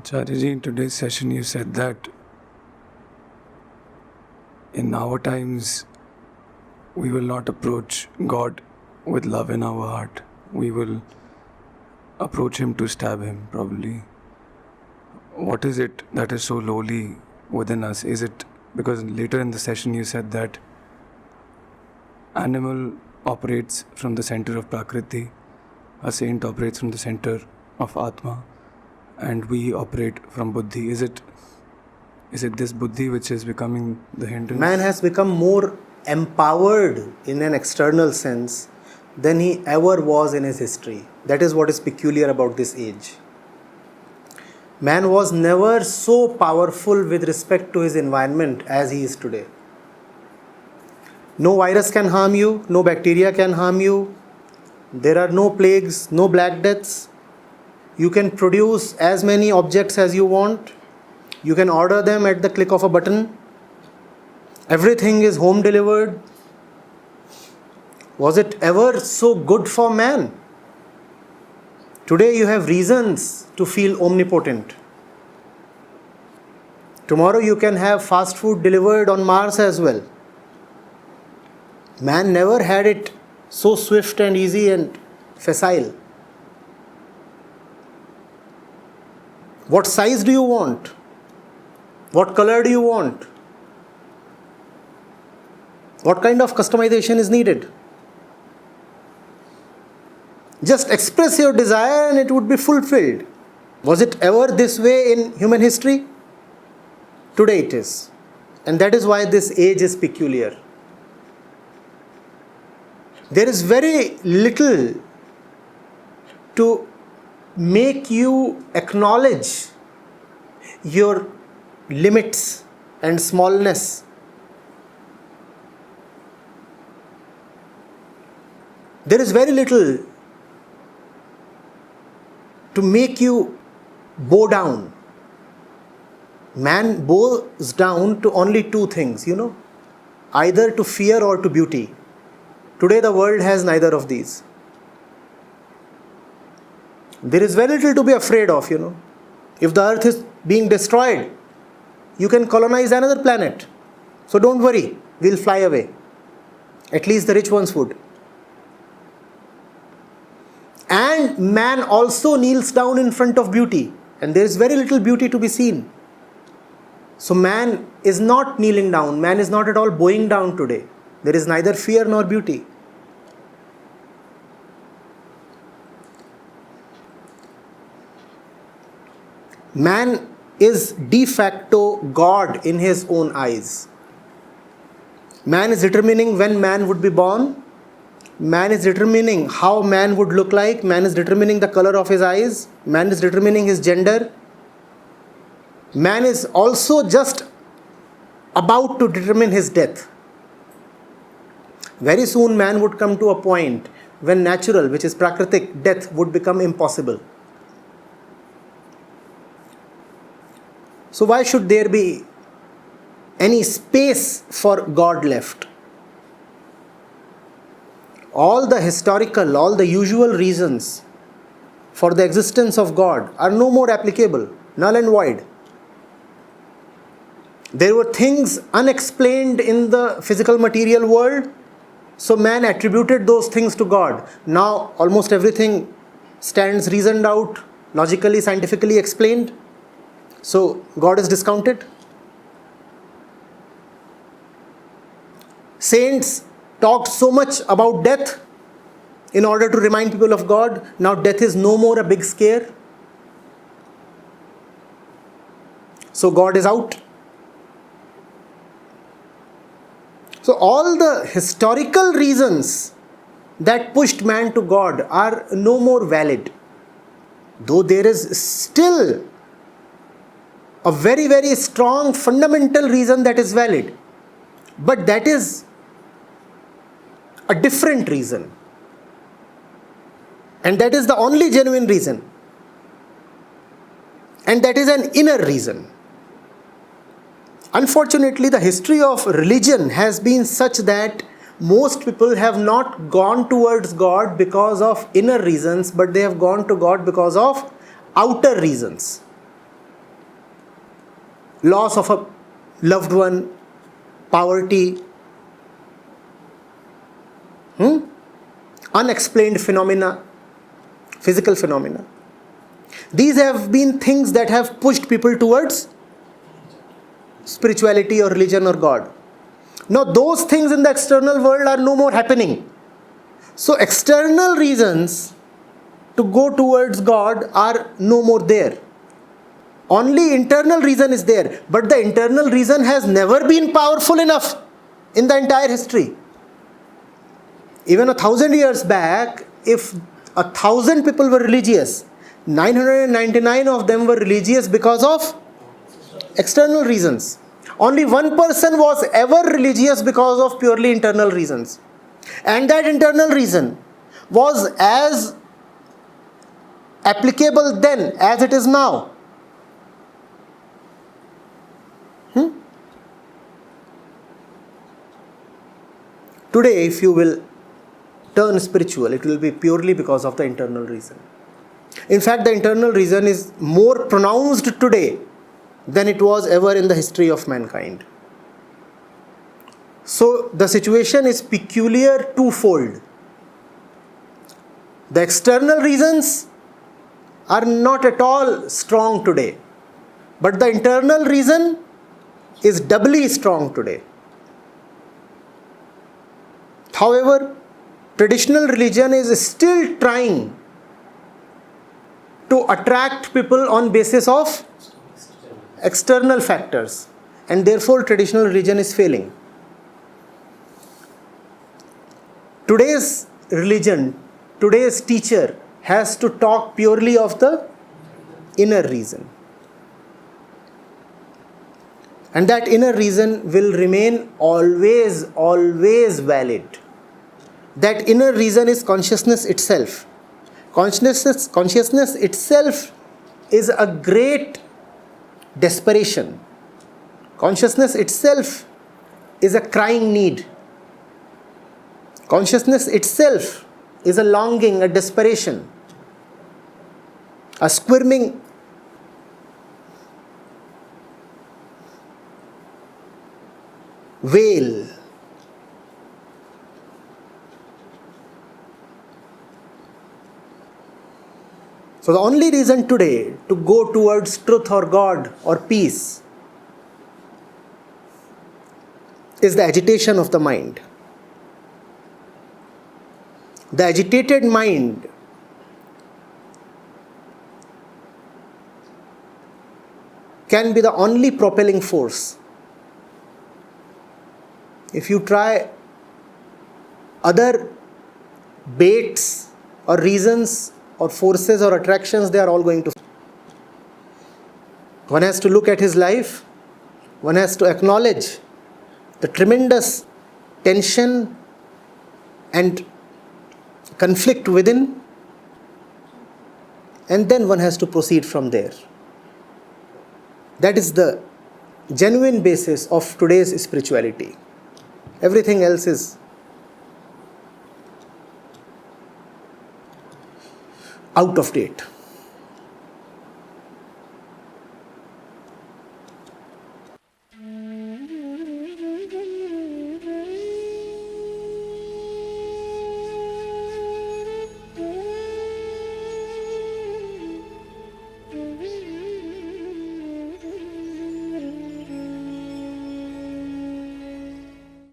Acharya in today's session you said that in our times we will not approach God with love in our heart. We will approach Him to stab Him, probably. What is it that is so lowly within us? Is it because later in the session you said that animal operates from the center of Prakriti, a saint operates from the center of Atma, and we operate from Buddhi. Is it this Buddhi which is becoming the hindrance? Man has become more empowered in an external sense than he ever was in his history. That is what is peculiar about this age. Man was never so powerful with respect to his environment as he is today. No virus can harm you, no bacteria can harm you, there are no plagues, no black deaths. You can produce as many objects as you want. You can order them at the click of a button. Everything is home delivered. Was it ever so good for man? Today you have reasons to feel omnipotent. Tomorrow you can have fast food delivered on Mars as well. Man never had it so swift and easy and facile. What size do you want? What color do you want? What kind of customization is needed? Just express your desire and it would be fulfilled. Was it ever this way in human history? Today it is. And that is why this age is peculiar. There is very little to make you acknowledge your limits and smallness. There is very little to make you bow down. Man bows down to only two things, either to fear or to beauty. Today the world has neither of these. There is very little to be afraid of, If the earth is being destroyed, you can colonize another planet. So don't worry, we'll fly away. At least the rich ones would. And man also kneels down in front of beauty. And there is very little beauty to be seen. So man is not kneeling down. Man is not at all bowing down today. There is neither fear nor beauty. Man is de facto God in his own eyes. Man is determining when man would be born. Man is determining how man would look like. Man is determining the color of his eyes. Man is determining his gender. Man is also just about to determine his death. Very soon man would come to a point when natural, which is Prakritic, death would become impossible. So why should there be any space for God left? All the historical, all the usual reasons for the existence of God are no more applicable, null and void. There were things unexplained in the physical material world, so man attributed those things to God. Now almost everything stands reasoned out, logically, scientifically explained. So God is discounted. Saints talked so much about death in order to remind people of God. Now death is no more a big scare. So God is out. So all the historical reasons that pushed man to God are no more valid. Though there is still a very, very strong fundamental reason that is valid. But that is a different reason. And that is the only genuine reason. And that is an inner reason. Unfortunately, the history of religion has been such that most people have not gone towards God because of inner reasons, but they have gone to God because of outer reasons. loss of a loved one, poverty, unexplained phenomena, physical phenomena. These have been things that have pushed people towards spirituality or religion or God. Now those things in the external world are no more happening. So external reasons to go towards God are no more there. Only internal reason is there. But the internal reason has never been powerful enough in the entire history. Even 1,000 years back, if 1,000 people were religious, 999 of them were religious because of external reasons. Only one person was ever religious because of purely internal reasons. And that internal reason was as applicable then as it is now. Today, if you will turn spiritual, it will be purely because of the internal reason. In fact, the internal reason is more pronounced today than it was ever in the history of mankind. So, the situation is peculiar twofold. The external reasons are not at all strong today, but the internal reason is doubly strong today. However, traditional religion is still trying to attract people on basis of external factors, and therefore traditional religion is failing. Today's religion, today's teacher has to talk purely of the inner reason. And that inner reason will remain always valid. That inner reason is consciousness itself. Consciousness itself is a great desperation. Consciousness itself is a crying need. Consciousness itself is a longing, a desperation, a squirming. Wail. So the only reason today to go towards truth or God or peace is the agitation of the mind. The agitated mind can be the only propelling force. If you try other baits or reasons or forces or attractions, they are all going to. One has to look at his life. One has to acknowledge the tremendous tension and conflict within, and then one has to proceed from there. That is the genuine basis of today's spirituality. Everything else is out of date.